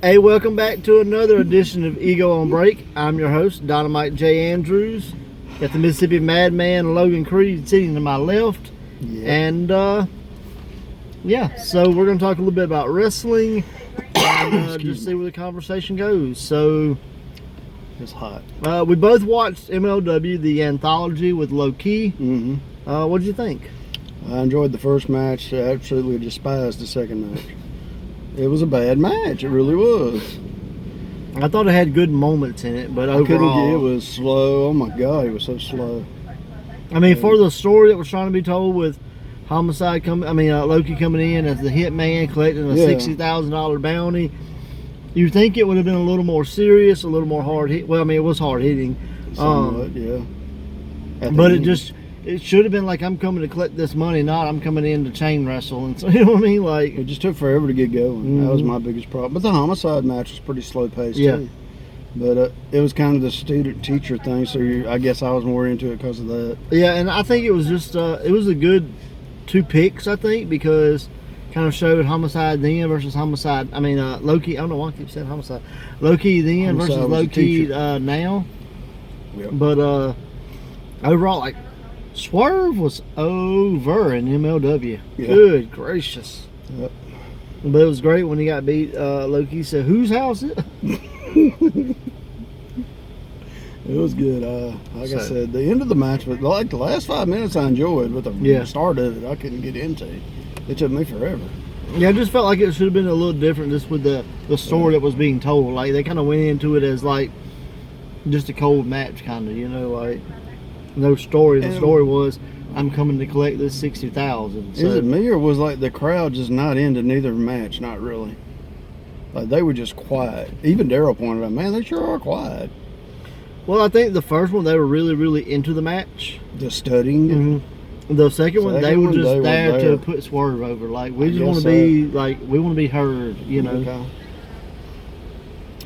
Hey, welcome back to another edition of Ego on Break. I'm your host, Dynamite J. Andrews. Got the Mississippi Madman, Logan Creed, sitting to my left. Yeah. And, so we're going to talk a little bit about wrestling and just see where the conversation goes. So, It's hot. we both watched MLW, the anthology with Low-Key. Mm-hmm. What did you think? I enjoyed the first match. I absolutely despised the second match. It was a bad match. It really was. I thought it had good moments in it, but I couldn't overall, get it was slow. Oh my God, it was so slow. I mean, for the story that was trying to be told with Homicide Loki coming in as the hitman collecting a $60,000 bounty, you think it would have been a little more serious, a little more hard hit. Well, I mean, it was hard hitting, Somewhat, yeah. but it should have been like, I'm coming to collect this money, not I'm coming in to chain wrestle. And so, you know what I mean? Like, It just took forever to get going. Mm-hmm. That was my biggest problem. But the Homicide match was pretty slow paced Yeah. too. But it was kind of the student-teacher thing, so I guess I was more into it because of that. yeah, and I think it was just it was a good two picks, I think, because kind of showed Homicide then versus Homicide. I mean, Low-Key. I don't know why I keep saying Homicide. Low-Key then Homicide versus was a Low-Key teacher. now. Yep. But overall, like, Swerve was over in MLW. Yeah. Good gracious. Yep. But it was great when he got beat. Low-Key said, "Whose house is it?" It was good. I said, the end of the match, but like the last 5 minutes I enjoyed, but the start of it I couldn't get into. It took me forever. Yeah, I just felt like it should have been a little different just with the story that was being told. Like, they kind of went into it as like just a cold match, kind of, you know, like no story. The story was, I'm coming to collect this 60,000. Is it me, or was like the crowd just not into neither match? Not really. Like, they were just quiet. Even Daryl pointed out, man, they sure are quiet. Well, I think the first one they were really, really into the match. Just studying. Mm-hmm. The second one they were just there to put Swerve over. Like, we just want to be like, we want to be heard, you know. Okay.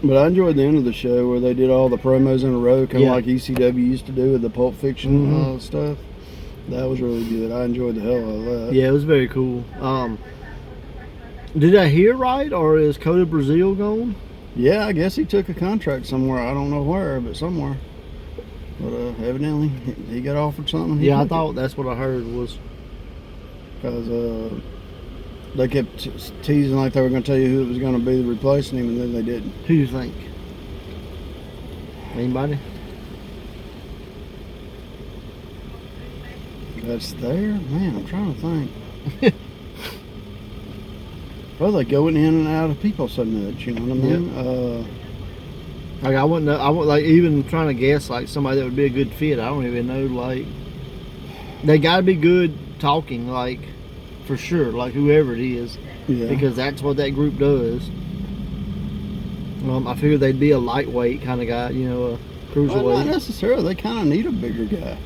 But I enjoyed the end of the show where they did all the promos in a row, kind of like ECW used to do with the Pulp Fiction stuff. That was really good. I enjoyed the hell out of that. Yeah, it was very cool. Did I hear right, or is Cody Brazil gone? Yeah, I guess he took a contract somewhere. I don't know where, but somewhere. But evidently, he got offered something. Yeah, I thought that's what I heard was. Because they kept teasing like they were going to tell you who it was going to be replacing him, and then they didn't. Who do you think? Anybody? That's there? Man, I'm trying to think. Well, they going in and out of people so much, you know what I mean? Like, I wouldn't know. I would, like, even trying to guess like somebody that would be a good fit. I don't even know. Like, they got to be good talking, like, for sure. Like, whoever it is, because that's what that group does. I figured they'd be a lightweight kind of guy, you know, a cruiserweight. Well, not necessarily. They kind of need a bigger guy.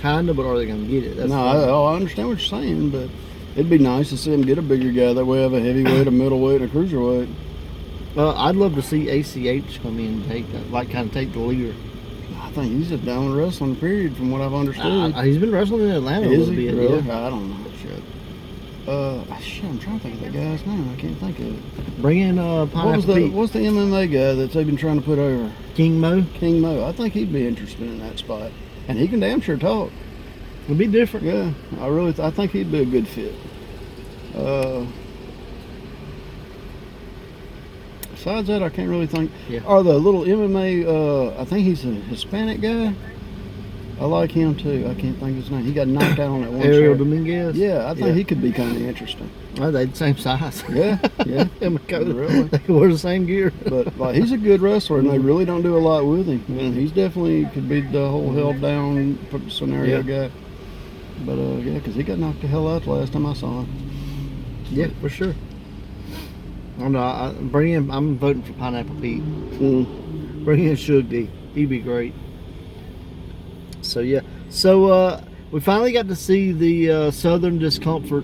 Kinda, but are they going to get it? That's I understand what you're saying, but it'd be nice to see them get a bigger guy. That way, have a heavyweight, a middleweight, and a cruiserweight. I'd love to see ACH come in and take that, like, kind of take the leader. I think he's just down with wrestling, period, from what I've understood. He's been wrestling in Atlanta a little bit. Really? Yeah. I don't know. Shit. I'm trying to think of that guy's name. I can't think of it. Bring in Pineapple Pete. What's the MMA guy that they've been trying to put over? King Mo. King Mo. I think he'd be interested in that spot, and he can damn sure talk. It'd be different. Yeah, I think he'd be a good fit. Besides that, I can't really think. Yeah. Or the little MMA, I think he's a Hispanic guy. I like him too. I can't think of his name. He got knocked out on that one Ariel show. Dominguez. Yeah, I think he could be kind of interesting. Oh, they're the same size. Yeah. Really? They wear the same gear. But like, he's a good wrestler, and they really don't do a lot with him. And he's definitely could be the whole held down scenario guy. But yeah, because he got knocked the hell out the last time I saw him. Yeah, for sure. I don't know. I'm voting for Pineapple Pete. Bring in Suge D. He'd be great. So yeah. So we finally got to see the Southern Discomfort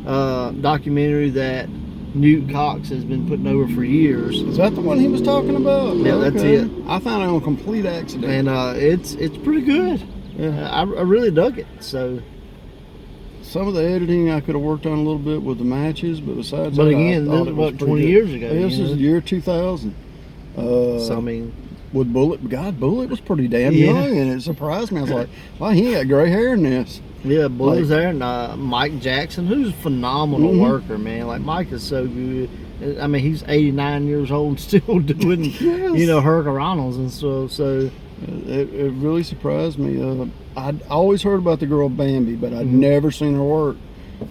documentary that Newt Cox has been putting over for years. Is that the one he was talking about? Yeah, that's it. I found it on complete accident. And it's pretty good. Yeah, I really dug it. So some of the editing I could have worked on a little bit with the matches, but besides But that, again, I this thought is it was what, pretty 20 good. years ago, Yeah, this you is know? the year 2000. So I mean, With Bullet, God, Bullet was pretty damn Yeah. young, and it surprised me. I was like, wow, he ain't got gray hair in this. yeah, Bullet's Like- there, and Mike Jackson, who's a phenomenal Mhm. worker, man. Like Mike is so good. I mean, he's 89 years old, and still doing, Yes. you know, hurricanrans and stuff. So It really surprised me. I'd always heard about the girl Bambi, but I'd Mhm. never seen her work.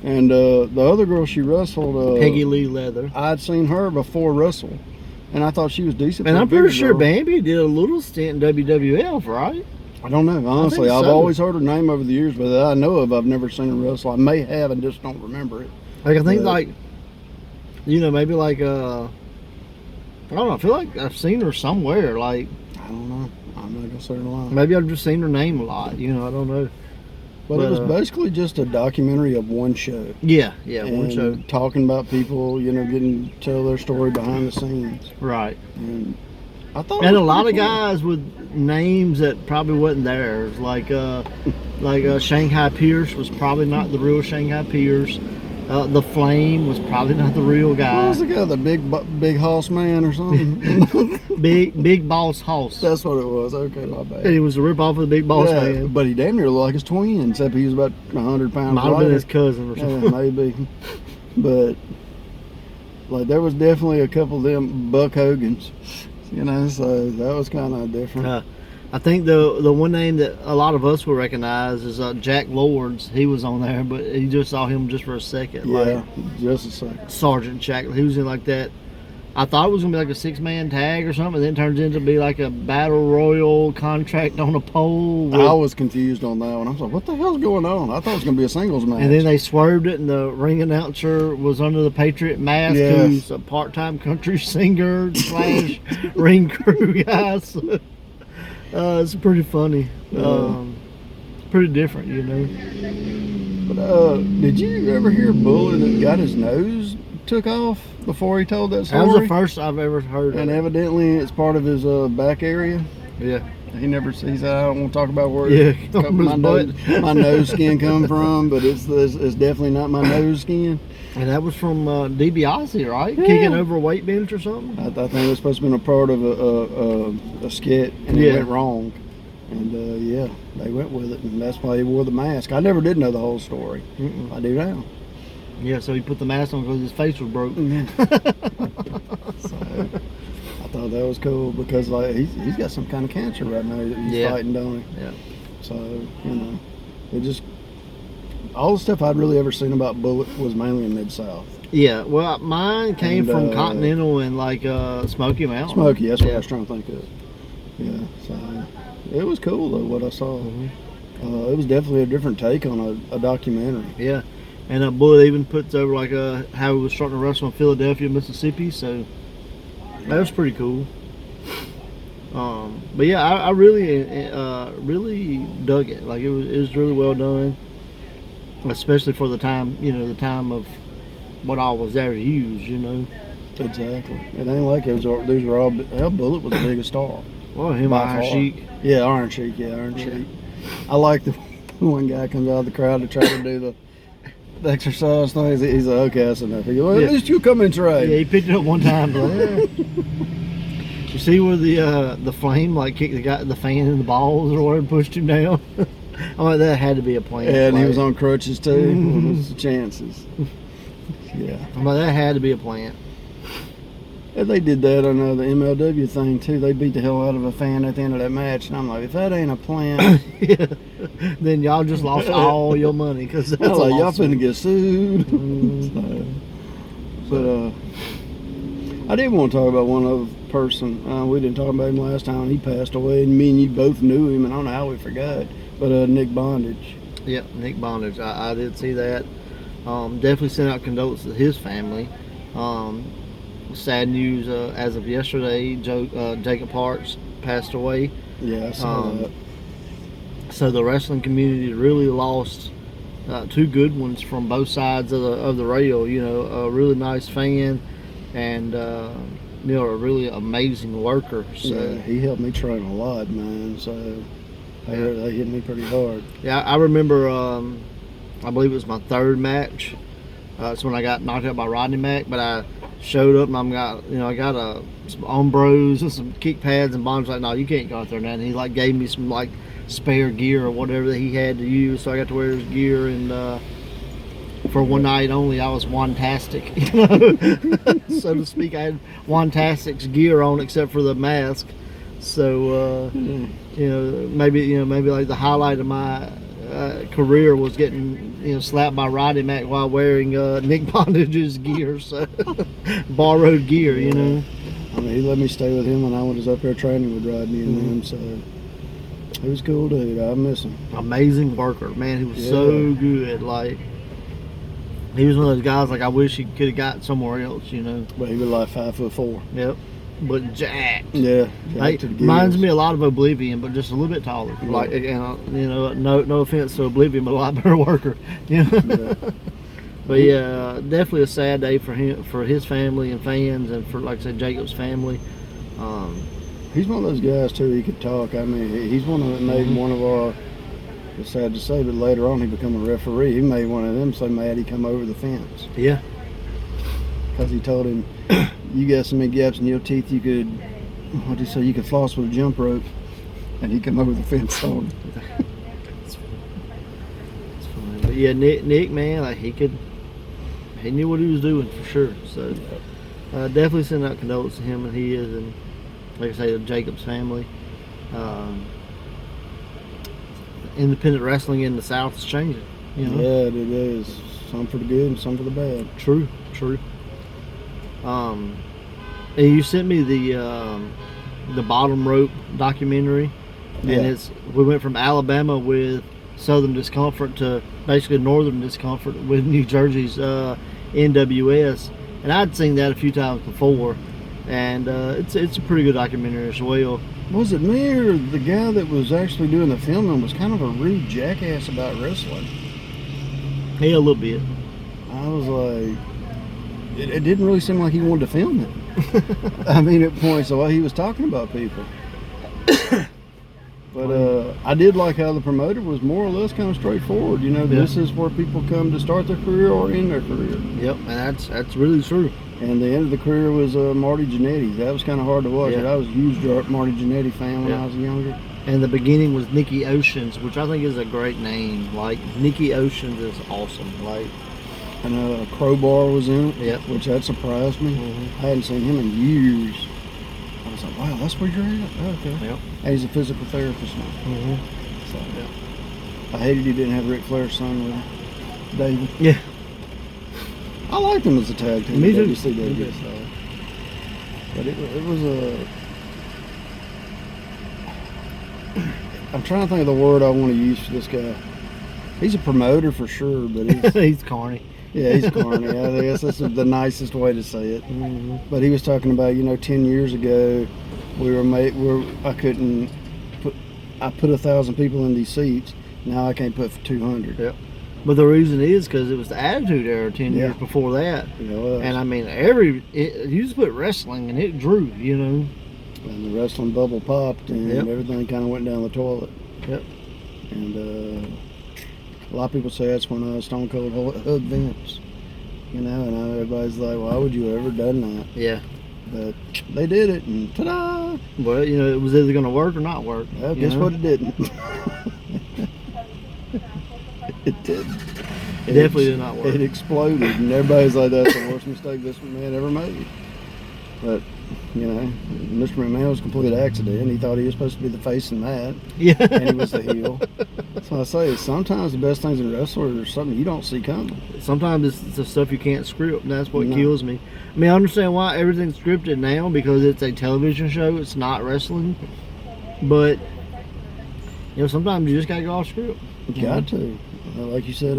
And the other girl she wrestled, Peggy Lee Leather. I'd seen her before wrestle, and I thought she was decent. And for a I'm pretty bigger sure girl. Bambi did a little stint in WWF, right? I don't know. Honestly, think I've so. always heard her name over the years, but that I know of, I've never seen her wrestle. I may have and just don't remember it. Like I think, But- like, you know, maybe like I don't know. I feel like I've seen her somewhere. Like I don't know. I'm not gonna say a lie. maybe I've just seen her name a lot. You know, I don't know. But it was But, basically just a documentary of one show. Yeah, one And show. talking about people, getting to tell their story behind the scenes. Right. And I thought it And a was lot of pretty cool. guys with names that probably wasn't theirs, like Shanghai Pierce was probably not the real Shanghai Pierce. The Flame was probably not the real What guy. was the guy, the big hoss man or something? Big Boss Hoss. That's what it was. Okay, my And bad. he was a rip off of the Big Boss Yeah, Man. but he damn near looked like his twin, except he was about 100 pounds Might have been lighter. his cousin or something. Yeah, maybe. But like there was definitely a couple of them Buck Hogans, so that was kind of different. I think the one name that a lot of us will recognize is Jack Lords. He was on there, but you just saw him just for a second. Yeah, Like just a second. Sergeant Jack. He was in like that. I thought it was gonna be like a 6-man tag or something, and then it turns into be like a battle royal contract on a pole. I was confused on that one. I was like, what the hell's going on? I thought it was going to be a singles match. And then they swerved it, and the ring announcer was under the Patriot mask, Yes. who's a part-time country singer slash ring crew guy. So, it's pretty funny. It's pretty different, you know. But did you ever hear Bullet that got his nose took off before he told that That story? was the first I've ever heard And of it. evidently it's part of his back area. Yeah. He never sees that. I don't want to talk about where Yeah, my, his nose, butt. my nose skin come from, but it's definitely not my nose skin. And that was from DiBiase, right? Yeah. Kicking over a weight bench or something? I think it was supposed to be a part of a skit, and it Yeah. went wrong. And yeah, they went with it, and that's why he wore the mask. I never did know the whole story. Mm-mm. I do now. Yeah, so he put the mask on because his face was broke. So, I thought that was cool because like he's got some kind of cancer right now that he's Yeah. fighting, don't he? Yeah. So it just all the stuff I'd really ever seen about Bullet was mainly in Mid-South. Yeah, well, mine came And, from Continental and like Smoky Mountain. Smoky, that's what I Yeah. was trying to think of. Yeah, so it was cool though what I saw. Mhm. It was definitely a different take on a documentary. Yeah, and Bullet even puts over like how he was starting to wrestle in Philadelphia, Mississippi. So that was pretty cool. But yeah, I really dug it. Like it was really well done, especially for the time. The time of what all was there to use. Exactly. It ain't like these were all. Hell, Bullet was the biggest star. Well, him By Iron far. Sheik. Yeah, Iron Sheik. Yeah, Iron Sheik. I like the one guy comes out of the crowd to try to do the exercise things. He's like, okay, that's enough. He goes, well, Yeah. at least you come and try. Yeah, he picked it up one time. But, you see where the flame like kicked the fan in the balls or whatever, and pushed him down. I'm like, that had to be a plan. And he Like, was on crutches too. What's the chances? Yeah. I'm like, that had to be a plant. And they did that on the MLW thing too. They beat the hell out of a fan at the end of that match, and I'm like, if that ain't a plant, Yeah. Then y'all just lost all your money because I was like, y'all finna get sued. Mm. But I did want to talk about one other person. We didn't talk about him last time. He passed away, and me and you both knew him, and I don't know how we forgot. But Nick Bondage. Yeah, Nick Bondage. I did see that. Definitely sent out condolences to his family. Sad news as of yesterday, Jacob Hart's passed away. Yeah, I saw that. So the wrestling community really lost two good ones from both sides of the rail. A really nice fan and a really amazing worker. So Yeah, he helped me train a lot, man. So they hit me pretty hard. yeah, I remember I believe it was my third match. It's when I got knocked out by Rodney Mack, but I showed up and I got some Umbros and some kick pads, and Bond's like, no, you can't go out there now. And he like gave me some like spare gear or whatever that he had to use, so I got to wear his gear, and for one night only, I was one-tastic, so to speak. I had one-tastic's gear on except for the mask. So maybe like the highlight of my career was getting slapped by Roddy Mack while wearing Nick Bondage's gear, so borrowed gear. I mean, he let me stay with him when I was up there training with Rodney and them, so he was cool dude. I miss him. Amazing worker, man. He was so good. Like, he was one of those guys like I wish he could have got somewhere else. But he was like 5'4". Yep. But jacked. Yeah. Like, reminds me a lot of Oblivion, but just a little bit taller. Yeah. Like, no offense to Oblivion, but a lot better worker. Yeah. But yeah, definitely a sad day for him, for his family and fans, and for, like I said, Jacob's family. He's one of those guys too. He could talk. I mean, he's one of that made one of our. It's sad to say, but later on he became a referee. He made one of them so mad he come over the fence. Yeah. Because he told him, you got so many gaps in your teeth you could, what did he say, you could floss with a jump rope. And he come over the fence on him. It's funny. But yeah, Nick, man, like he knew what he was doing for sure. So definitely send out condolences to him and his, and like I say, to Jacob's family. Independent wrestling in the South is changing. Yeah, it is. Some for the good and some for the bad. True. And you sent me the Bottom Rope documentary, and we went from Alabama with Southern Discomfort to basically Northern Discomfort with New Jersey's NWS, and I'd seen that a few times before, and it's a pretty good documentary as well. Was it me or the guy that was actually doing the filming was kind of a rude jackass about wrestling? Yeah, a little bit. I was like, it didn't really seem like he wanted to film it. I mean, at points, the way he was talking about people. But I did like how the promoter was more or less kind of straightforward. This is where people come to start their career or end their career. Yep, and that's really true. And the end of the career was Marty Jannetty. That was kind of hard to watch. Yeah. I was a huge Marty Jannetty fan when I was younger. And the beginning was Nikki Oceans, which I think is a great name. Like, Nikki Oceans is awesome. Like, and Crowbar was in it, yep. Which that surprised me. I hadn't seen him in years. I was like, wow, that's where you're at? Oh, okay. Yep. And he's a physical therapist now. So, I hated he didn't have Ric Flair's son with him, David. Yeah. I liked him as a tag team. Me too. WCW, so. But it was a... I'm trying to think of the word I want to use for this guy. He's a promoter for sure, but he's corny. Yeah, he's corny. I guess that's the nicest way to say it. But he was talking about, 10 years ago, I put 1,000 people in these seats. Now I can't put 200. Yep. But the reason is because it was the Attitude Era 10 years before that. And I mean, you just put wrestling and it drew, And the wrestling bubble popped and everything kind of went down the toilet. Yep. And a lot of people say that's when Stone Cold hugged Vince. And everybody's like, why would you ever done that? Yeah. But they did it, and ta-da! Well, it was either going to work or not work. Well, guess what? It didn't. It didn't. It definitely did not work. It exploded, and everybody's like, that's the worst mistake this man ever made. But, Mr. McMahon was a complete accident. He thought he was supposed to be the face in that. Yeah. And he was the heel. So I say, sometimes the best things in wrestling are something you don't see coming. Sometimes it's the stuff you can't script, and that's what kills me. I mean, I understand why everything's scripted now, because it's a television show. It's not wrestling. But, sometimes you just got to go off script. You got to. Like you said,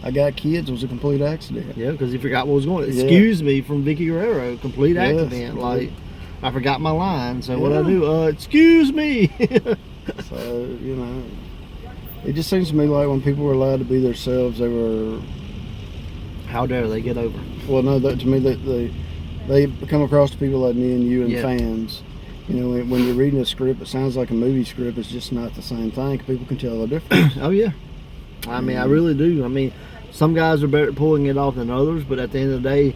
I Got Kids was a complete accident. Yeah, because he forgot what was going on. Excuse me from Vicky Guerrero. Complete accident. Like, I forgot my line. So what I do? Excuse me. So, it just seems to me like when people were allowed to be themselves, they were... How dare they get over? Well, no, to me, they come across to people like me and you and fans. When you're reading a script, it sounds like a movie script. It's just not the same thing. People can tell the difference. Oh, yeah. I mean, I really do. I mean, some guys are better at pulling it off than others, but at the end of the day,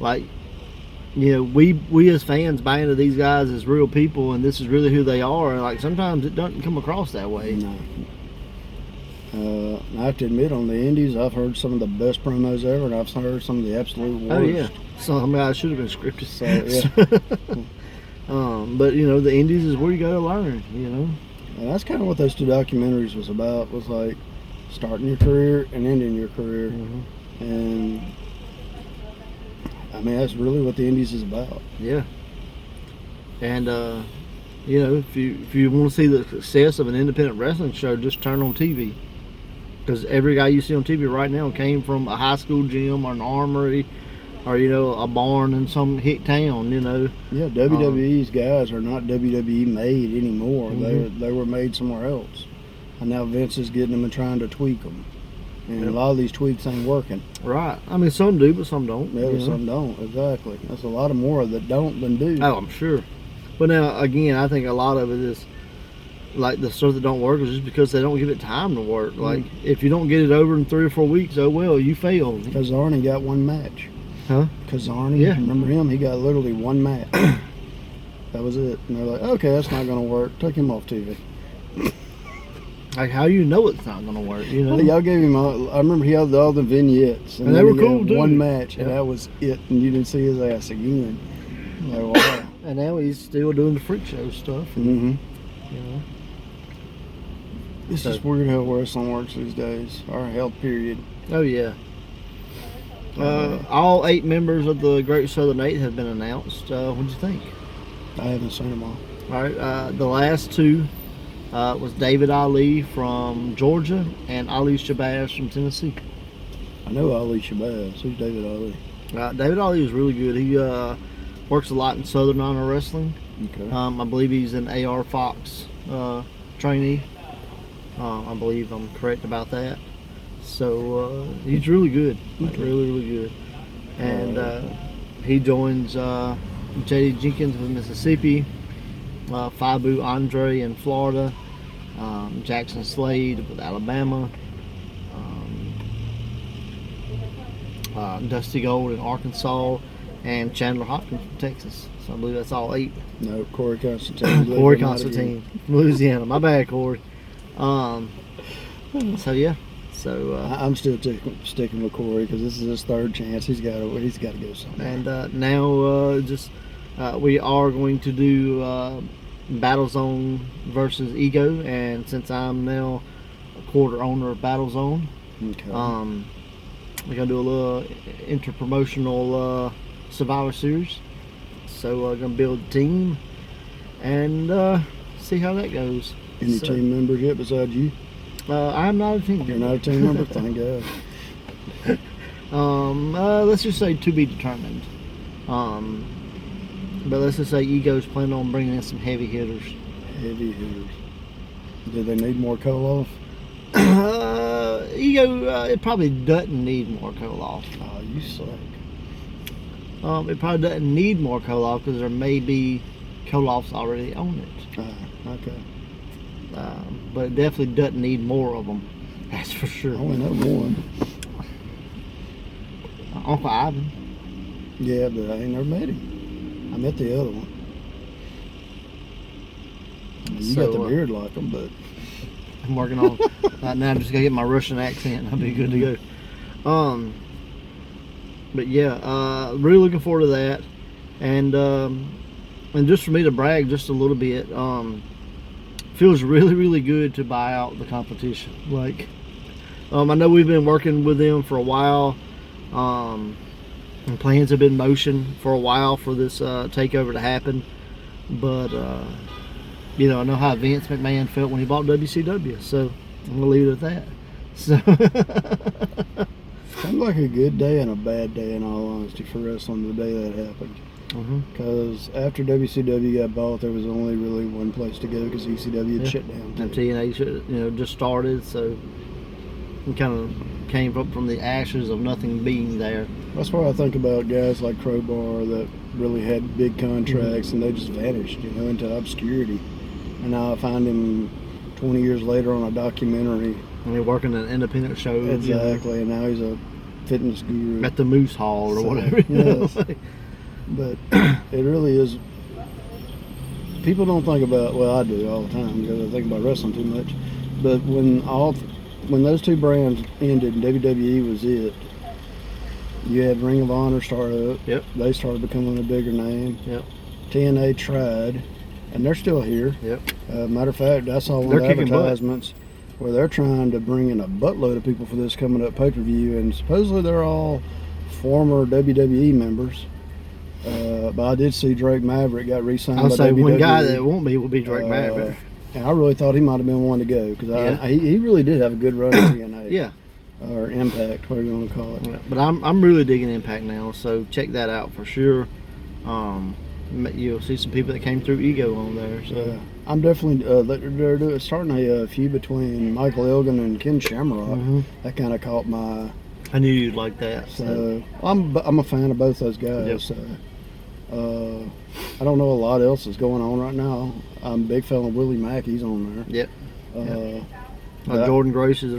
like, you know, we as fans buy into these guys as real people, and this is really who they are. And like sometimes it doesn't come across that way. No. I have to admit, on the Indies, I've heard some of the best promos ever, and I've heard some of the absolute worst. Oh yeah, some guys should have been scripted. So yeah. But you know, the Indies is where you got to learn. You know, and that's kind of what those two documentaries was about. Was like starting your career and ending your career, and I mean that's really what the Indies is about. Yeah. And you know, if you want to see the success of an independent wrestling show, just turn on TV. Because every guy you see on TV right now came from a high school gym or an armory or, you know, a barn in some hick town, you know. Yeah, WWE's guys are not WWE made anymore. They were made somewhere else. And now Vince is getting them and trying to tweak them. And a lot of these tweaks ain't working. Right. I mean, some do, but some don't. Yeah, but some don't. Exactly. That's a lot of more that don't than do. Oh, I'm sure. But now, again, I think a lot of it is, like, the stuff that don't work is just because they don't give it time to work. Like, if you don't get it over in 3 or 4 weeks, oh well, you failed. Kazarni got one match. Huh? Kazarni, remember him? He got literally one match. That was it. And they're like, okay, that's not going to work. Take him off TV. Like, how you know it's not going to work, you know? Well, y'all gave him I remember he had all the vignettes. And they were cool, too. One match, and that was it. And you didn't see his ass again. Like, wow. And now he's still doing the freak show stuff. And, you know. It's just weird how wrestling works these days. Or hell, period. Oh, yeah. All 8 members of the Great Southern 8 have been announced. What'd you think? I haven't seen them all. All right. The last 2 was David Ali from Georgia and Ali Shabazz from Tennessee. I know Ali Shabazz. Who's David Ali? David Ali is really good. He works a lot in Southern Honor Wrestling. Okay. I believe he's an AR Fox trainee. I believe I'm correct about that. So he's really good. Like, really good. And he joins J.D. Jenkins with Mississippi, Fabu Andre in Florida, Jackson Slade with Alabama, Dusty Gold in Arkansas, and Chandler Hopkins from Texas. So I believe that's all 8. No, Corey Constantine. Corey Constantine from Louisiana. My bad, Corey. So yeah. So I'm still sticking with Corey because this is his 3rd chance. He's got to go somewhere. And now we are going to do Battle Zone versus Ego, and since I'm now a quarter owner of Battle Zone, we're gonna do a little interpromotional Survivor Series. So we're gonna build a team and see how that goes. Any team members yet besides you? I'm not a team member. You're not a team member? Thank God. Let's just say to be determined. But let's just say Ego's planning on bringing in some heavy hitters. Heavy hitters. Do they need more Koloff? Ego, it probably doesn't need more Koloff. Oh, you suck. It probably doesn't need more Koloff because there may be Koloffs already on it. Okay. But it definitely doesn't need more of them. That's for sure. I only know one. Uncle Ivan. Yeah, but I ain't never met him. I met the other one. You got the beard like him, but I'm working on now. I'm just gonna get my Russian accent. I'll be good to go. But yeah, really looking forward to that, and just for me to brag just a little bit, feels really good to buy out the competition. Like, I know we've been working with them for a while, and plans have been in motion for a while for this takeover to happen, but you know, I know how Vince McMahon felt when he bought WCW, so I'm gonna leave it at that. So seemed like a good day and a bad day, in all honesty, for wrestling the day that happened. Because after WCW got bought, there was only really one place to go because ECW had shut down. And TNA, just started, so it kind of came up from the ashes of nothing being there. That's why I think about guys like Crowbar that really had big contracts and they just vanished, into obscurity. And now I find him 20 years later on a documentary And they're working an independent show. Exactly, and now he's a fitness guru at the Moose Hall or So, whatever. yes. But it really is. People don't think about. Well, I do all the time because I think about wrestling too much. But when those two brands ended and WWE was it, you had Ring of Honor start up. Yep. They started becoming a bigger name. Yep. TNA tried, and they're still here. Yep. Matter of fact, I saw one of the advertisements where they're trying to bring in a buttload of people for this coming up pay-per-view, and supposedly they're all former WWE members. But I did see Drake Maverick got re-signed by WWE. One guy that won't be will be Drake Maverick. And I really thought he might have been one to go because he really did have a good run at TNA. Yeah. Or Impact, whatever you want to call it. Yeah, but I'm really digging Impact now, so check that out for sure. You'll see some people that came through Ego on there. So yeah. I'm definitely they're starting a feud between Michael Elgin and Ken Shamrock. That kind of caught my. I knew you'd like that. So I'm a fan of both those guys. Yep. So I don't know a lot else that's going on right now. I'm a big fan of Willie Mack. He's on there. Yep. Jordan Grace is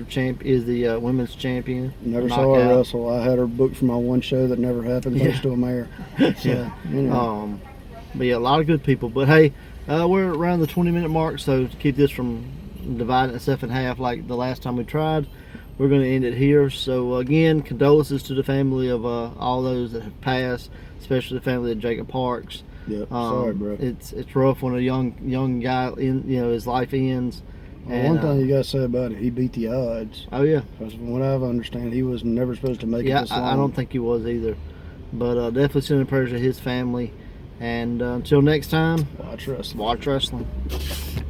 the women's champion. Never saw her wrestle. I had her booked for my one show that never happened. Thanks to a mayor. So, but yeah, a lot of good people. But hey, we're around the 20-minute mark, so to keep this from dividing itself in half like the last time we tried, we're going to end it here. So again, condolences to the family of all those that have passed, especially the family of Jacob Parks. Yep. Sorry, bro. It's rough when a young guy his life ends. Well, one thing you got to say about it, he beat the odds. Oh yeah. Because from what I've understand, he was never supposed to make it this long. I don't think he was either. But definitely sending prayers to his family. And until next time, watch wrestling. Watch wrestling.